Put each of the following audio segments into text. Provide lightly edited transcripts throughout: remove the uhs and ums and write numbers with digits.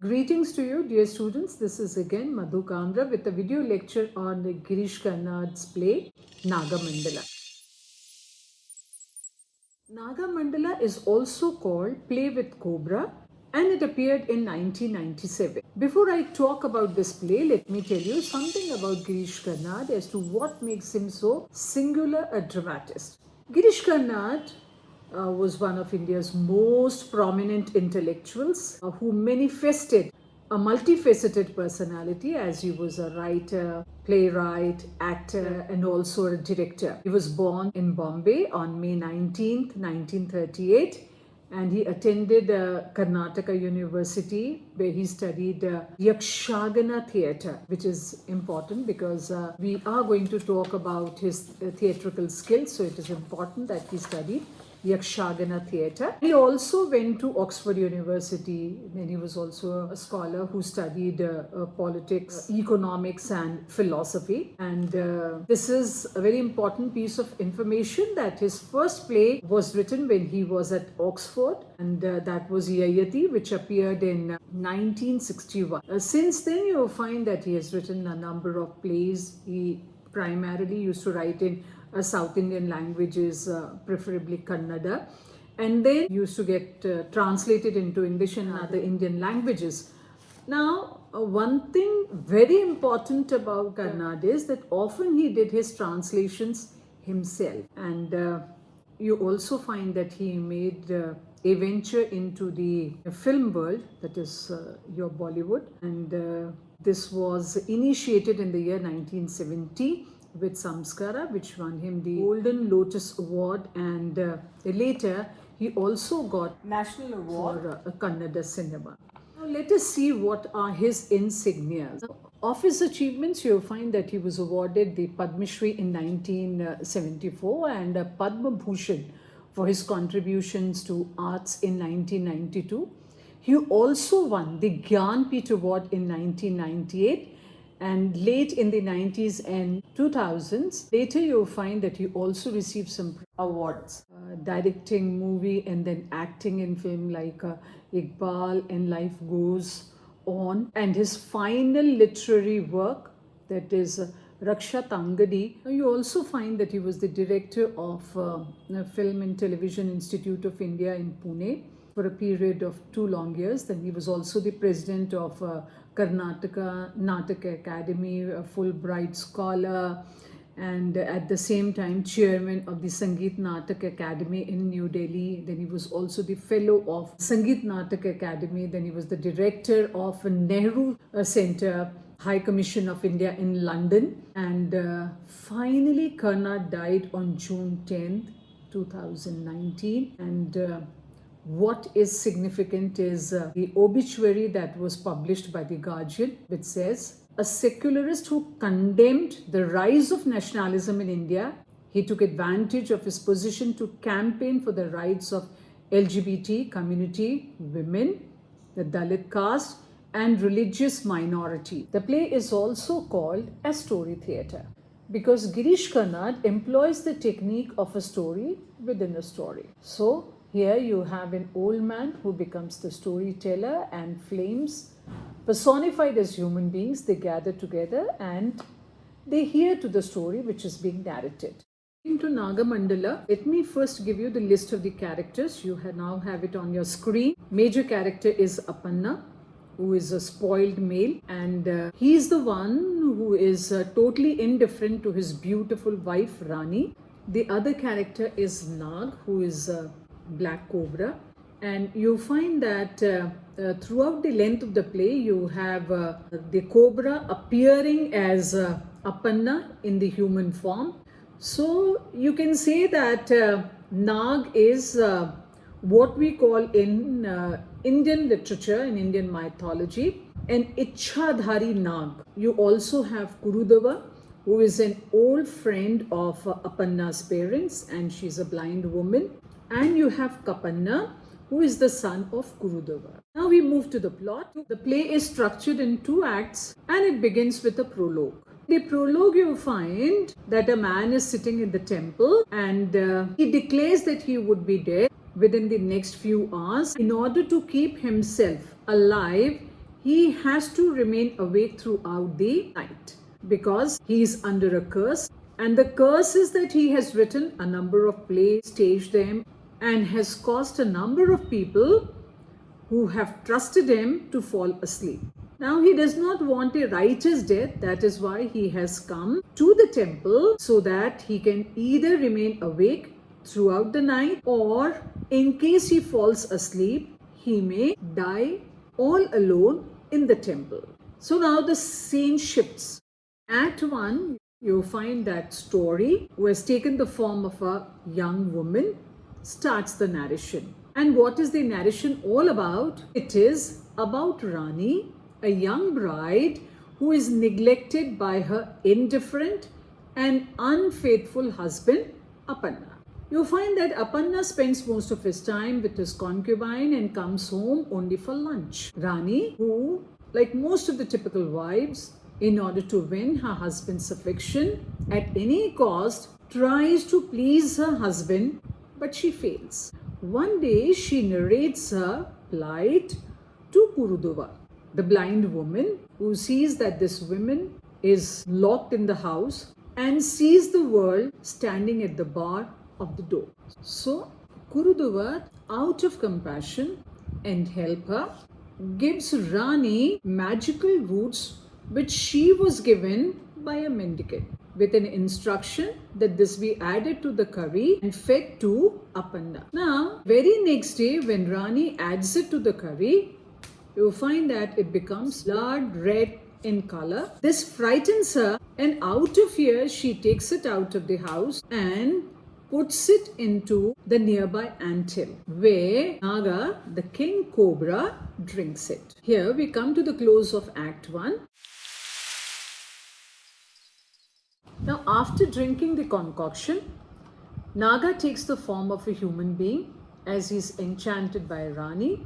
Greetings to you, dear students. This is again Madhu Kamra with a video lecture on Girish Karnad's play Nagamandala. Nagamandala is also called Play with Cobra and it appeared in 1997. Before I talk about this play, let me tell you something about Girish Karnad as to what makes him so singular a dramatist. Girish Karnad was one of India's most prominent intellectuals who manifested a multifaceted personality as he was a writer, playwright, actor, and also a director. He was born in Bombay on May 19th, 1938, and he attended Karnataka University where he studied Yakshagana theatre, which is important because we are going to talk about his theatrical skills, so it is important that he studied Yakshagana theatre. He also went to Oxford University, and he was also a scholar who studied politics, economics, and philosophy. And this is a very important piece of information that his first play was written when he was at Oxford, and that was Yayati, which appeared in 1961. Since then, you will find that he has written a number of plays. He primarily used to write in South Indian languages, preferably Kannada, and then used to get translated into English and other Indian languages. Now, one thing very important about Karnad is that often he did his translations himself, and you also find that he made a venture into the film world, that is your Bollywood, and this was initiated in the year 1970 with Samskara, which won him the Golden Lotus Award, and later he also got National Award for Kannada cinema. Now let us see what are his insignias. Of his achievements, you'll find that he was awarded the Padma Shri in 1974 and a Padma Bhushan for his contributions to arts in 1992. He also won the Gyanpith Award in 1998. And late in the 90s and 2000s, later you'll find that he also received some awards. Directing movie and then acting in film like Iqbal and Life Goes On. And his final literary work, that is Raksha Tangadi. You also find that he was the director of Film and Television Institute of India in Pune for a period of 2 long years. Then he was also the president of Karnataka Nataka Academy, a Fulbright scholar, and at the same time chairman of the Sangeet Natak Academy in New Delhi. Then he was also the fellow of Sangeet Natak Academy. Then he was the director of Nehru Center, High Commission of India in London. And finally, Karnad died on June 10th, 2019. And what is significant is the obituary that was published by The Guardian, which says, a secularist who condemned the rise of nationalism in India. He took advantage of his position to campaign for the rights of LGBT community, women, the Dalit caste, and religious minority. The play is also called a story theatre because Girish Karnad employs the technique of a story within a story. So, here you have an old man who becomes the storyteller, and flames, personified as human beings, they gather together and they hear to the story which is being narrated. Into Nagamandala, let me first give you the list of the characters. You now have it on your screen. Major character is Apanna, who is a spoiled male, and he is the one who is totally indifferent to his beautiful wife Rani. The other character is Nag, who is Black Cobra, and you find that throughout the length of the play you have the cobra appearing as Apanna in the human form. So you can say that Nag is what we call in Indian literature, in Indian mythology, an Ichhadhari Nag. You also have Kurudava, who is an old friend of Apanna's parents, and she's a blind woman. And you have Kapanna, who is the son of Kurudava. Now we move to the plot. The play is structured in 2 acts and it begins with a prologue. In the prologue, you find that a man is sitting in the temple and he declares that he would be dead within the next few hours. In order to keep himself alive, he has to remain awake throughout the night because he is under a curse. And the curse is that he has written a number of plays, staged them, and has caused a number of people who have trusted him to fall asleep. Now he does not want a righteous death. That is why he has come to the temple so that he can either remain awake throughout the night, or in case he falls asleep, he may die all alone in the temple. So now the scene shifts. Act 1, you find that story, who has taken the form of a young woman, starts the narration. And what is the narration all about? It is about Rani, a young bride who is neglected by her indifferent and unfaithful husband, Apanna. You find that Apanna spends most of his time with his concubine and comes home only for lunch. Rani, who, like most of the typical wives, in order to win her husband's affection at any cost, tries to please her husband, but she fails. One day she narrates her plight to Kuruduva, the blind woman, who sees that this woman is locked in the house and sees the world standing at the bar of the door. So Kuruduva, out of compassion and help her, gives Rani magical roots which she was given by a mendicant, with an instruction that this be added to the curry and fed to Apanna. Now, very next day when Rani adds it to the curry, you find that it becomes blood red in color. This frightens her, and out of fear she takes it out of the house and puts it into the nearby anthill, where Naga, the king cobra, drinks it. Here we come to the close of Act 1. Now, after drinking the concoction, Naga takes the form of a human being as he is enchanted by Rani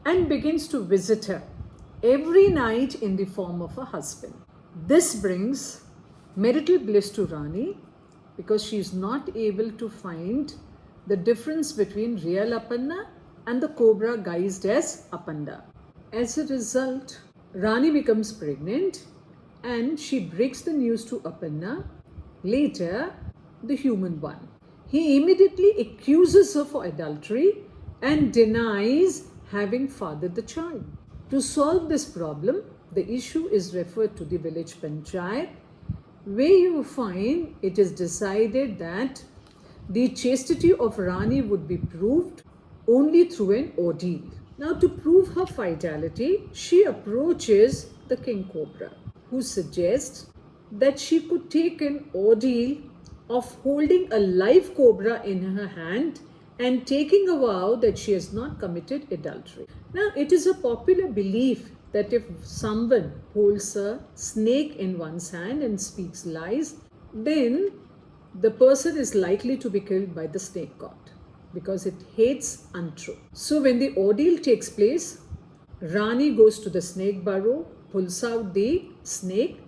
and begins to visit her every night in the form of a husband. This brings marital bliss to Rani because she is not able to find the difference between real Apanna and the cobra guised as Apanda. As a result, Rani becomes pregnant and she breaks the news to Apanna, later the human one. He immediately accuses her for adultery and denies having fathered the child. To solve this problem, the issue is referred to the village panchayat, where you find it is decided that the chastity of Rani would be proved only through an ordeal. Now, to prove her fidelity, she approaches the king cobra, who suggests that she could take an ordeal of holding a live cobra in her hand and taking a vow that she has not committed adultery. Now, it is a popular belief that if someone holds a snake in one's hand and speaks lies, then the person is likely to be killed by the snake god because it hates untruth. So when the ordeal takes place, Rani goes to the snake burrow, pulls out the snake,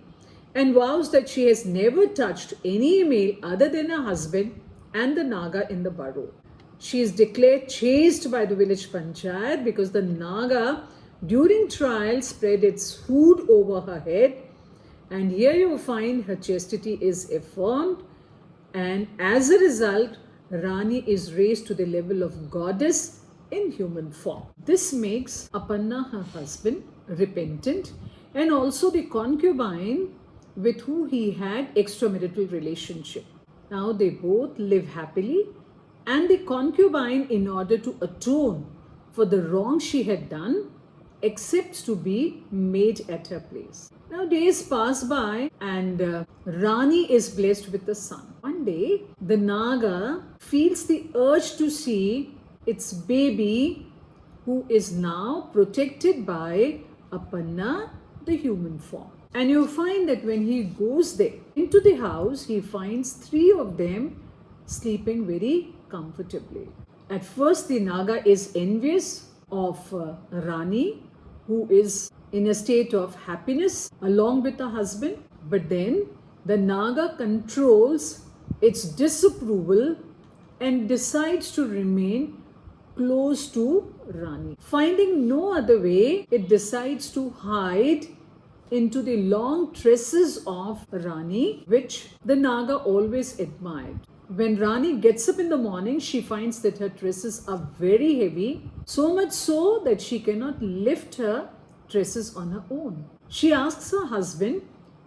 and vows that she has never touched any male other than her husband and the Naga in the burrow. She is declared chaste by the village panchayat because the Naga during trial spread its hood over her head, and here you find her chastity is affirmed, and as a result, Rani is raised to the level of goddess in human form. This makes Apanna, her husband, repentant, and also the concubine with whom he had extramarital relationship. Now they both live happily, and the concubine, in order to atone for the wrong she had done, accepts to be maid at her place. Now days pass by and Rani is blessed with a son. One day, the Naga feels the urge to see its baby, who is now protected by Apanna, the human form. And you find that when he goes there into the house, he finds 3 of them sleeping very comfortably. At first, the Naga is envious of Rani, who is in a state of happiness along with her husband. But then the Naga controls its disapproval and decides to remain close to Rani. Finding no other way, it decides to hide into the long tresses of Rani, which the Naga always admired. When Rani gets up in the morning, she finds that her tresses are very heavy, so much so that she cannot lift her tresses on her own. She asks her husband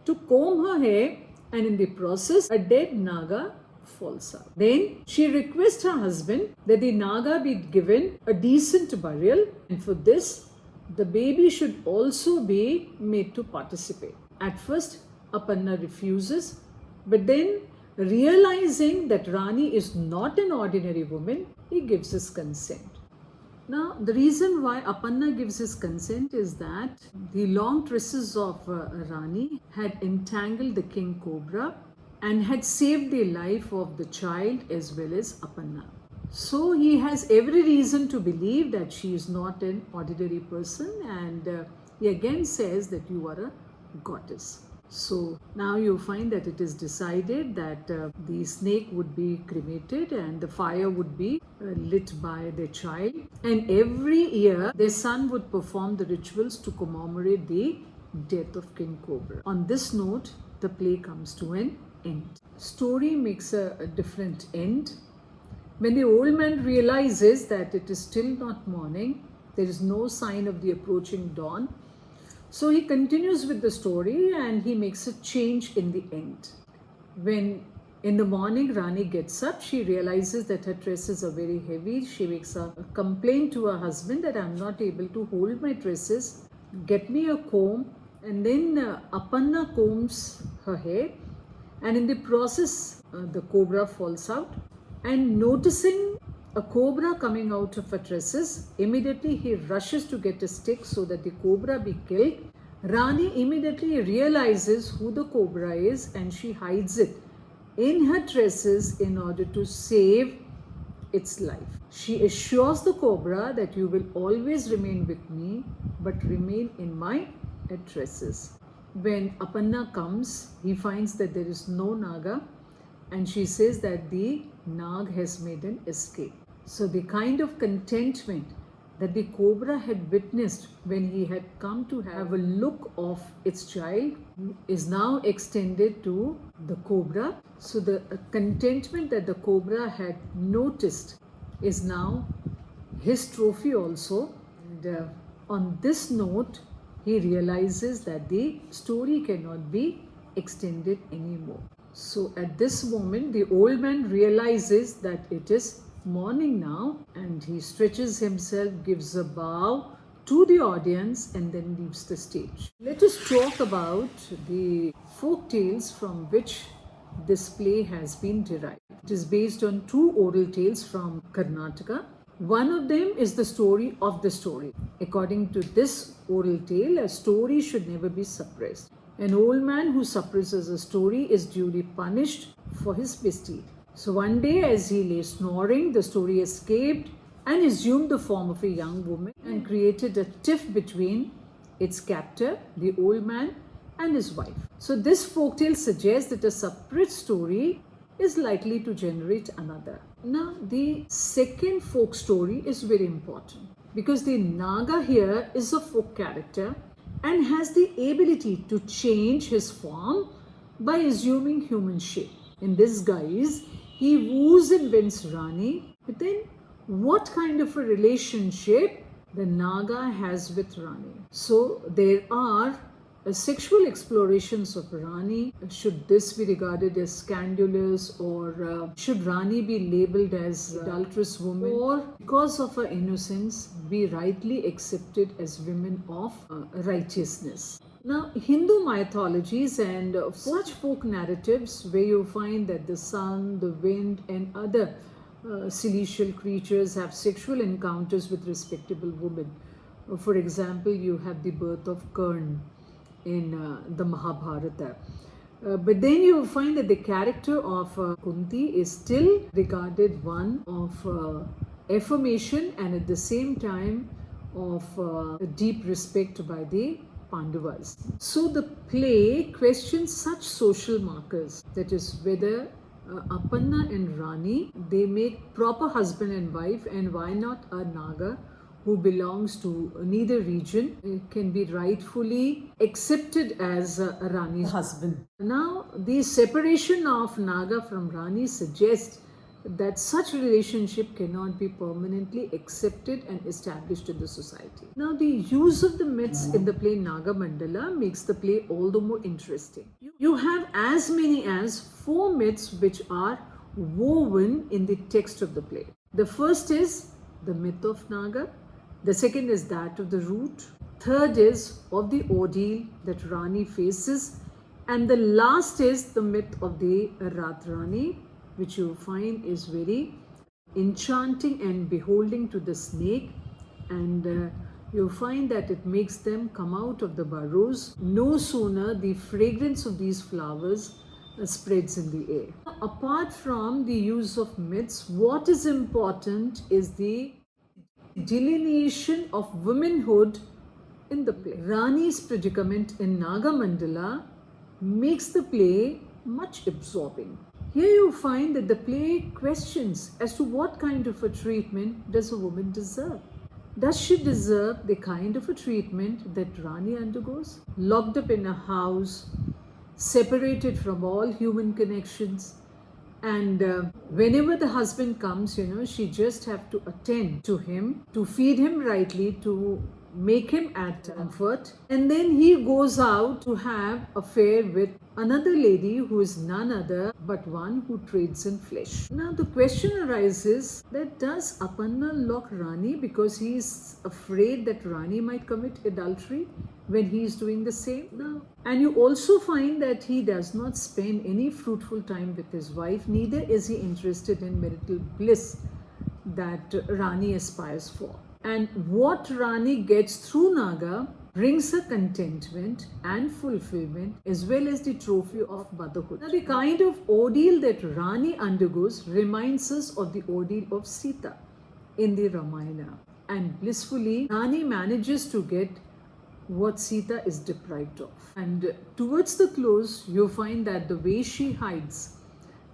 to comb her hair, and in the process, a dead Naga falls out. Then she requests her husband that the Naga be given a decent burial, and for this, the baby should also be made to participate. At first, Aparna refuses, but then, realizing that Rani is not an ordinary woman, he gives his consent. Now, the reason why Aparna gives his consent is that the long tresses of Rani had entangled the king cobra and had saved the life of the child as well as Aparna. So he has every reason to believe that she is not an ordinary person, and he again says that you are a goddess. So now you find that it is decided that the snake would be cremated and the fire would be lit by their child, and every year their son would perform the rituals to commemorate the death of King Cobra. On this note, the play comes to an end. Story makes a different end. When the old man realizes that it is still not morning, there is no sign of the approaching dawn, so he continues with the story and he makes a change in the end. When in the morning Rani gets up, she realizes that her tresses are very heavy. She makes a complaint to her husband that I am not able to hold my tresses, get me a comb. And then Aparna combs her hair, and in the process the cobra falls out. And noticing a cobra coming out of her tresses, immediately he rushes to get a stick so that the cobra be killed. Rani immediately realizes who the cobra is and she hides it in her tresses in order to save its life. She assures the cobra that you will always remain with me, but remain in my tresses. When Aparna comes, he finds that there is no Naga, and she says that the Nag has made an escape. So the kind of contentment that the cobra had witnessed when he had come to have a look of its child is now extended to the cobra. So the contentment that the cobra had noticed is now his trophy also. And on this note, he realizes that the story cannot be extended anymore. So at this moment, the old man realizes that it is morning now, and he stretches himself, gives a bow to the audience, and then leaves the stage. Let us talk about the folk tales from which this play has been derived. It is based on two oral tales from Karnataka. One of them is the story of the story. According to this oral tale, a story should never be suppressed. An old man who suppresses a story is duly punished for his misdeed. So one day, as he lay snoring, the story escaped and assumed the form of a young woman and created a tiff between its captor, the old man, and his wife. So this folktale suggests that a suppressed story is likely to generate another. Now, the second folk story is very important because the Naga here is a folk character and has the ability to change his form by assuming human shape. In this guise, he woos and wins Rani, but then what kind of a relationship the Naga has with Rani? So there are sexual explorations of Rani. Should this be regarded as scandalous, or should Rani be labeled as adulterous woman, or because of her innocence be rightly accepted as women of righteousness? Now, Hindu mythologies and such folk narratives where you find that the sun, the wind and other celestial creatures have sexual encounters with respectable women. For example, you have the birth of Karna in the Mahabharata. But then you will find that the character of Kunti is still regarded one of affirmation and at the same time of deep respect by the Pandavas. So the play questions such social markers, that is, whether Apanna and Rani, they make proper husband and wife, and why not a Naga who belongs to neither region can be rightfully accepted as a Rani's husband. Now, the separation of Naga from Rani suggests that such relationship cannot be permanently accepted and established in the society. Now, the use of the myths in the play Nagamandala makes the play all the more interesting. You have as many as 4 myths which are woven in the text of the play. The first is the myth of Naga. The second is that of the root. Third is of the ordeal that Rani faces. And the last is the myth of the Ratrani, which you find is very enchanting and beholding to the snake, and you find that it makes them come out of the burrows. No sooner the fragrance of these flowers spreads in the air. Apart from the use of myths, what is important is the delineation of womanhood in the play. Rani's predicament in Nagamandala makes the play much absorbing. Here you find that the play questions as to what kind of a treatment does a woman deserve. Does she deserve the kind of a treatment that Rani undergoes? Locked up in a house, separated from all human connections, and whenever the husband comes, she just have to attend to him, to feed him rightly, to make him at comfort, and then he goes out to have affair with another lady who is none other but one who trades in flesh. Now the question arises that does Apanna lock Rani because he is afraid that Rani might commit adultery when he is doing the same? Now, and you also find that he does not spend any fruitful time with his wife, neither is he interested in marital bliss that Rani aspires for. And what Rani gets through Naga brings her contentment and fulfillment as well as the trophy of motherhood. Now, the kind of ordeal that Rani undergoes reminds us of the ordeal of Sita in the Ramayana. And blissfully, Rani manages to get what Sita is deprived of. And towards the close, you find that the way she hides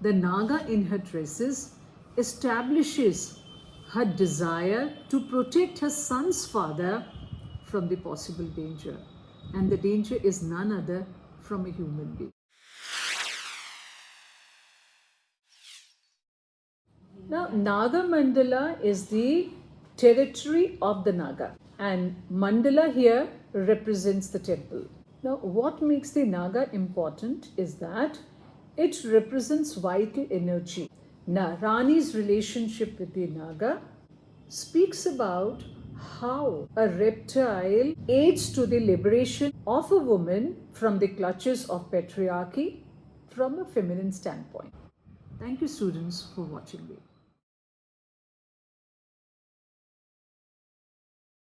the Naga in her tresses establishes her desire to protect her son's father from the possible danger. And the danger is none other from a human being. Now, Nagamandala is the territory of the Naga, and Mandala here represents the temple. Now, what makes the Naga important is that it represents vital energy. Now, Rani's relationship with the Naga speaks about how a reptile aids to the liberation of a woman from the clutches of patriarchy from a feminine standpoint. Thank you, students, for watching me.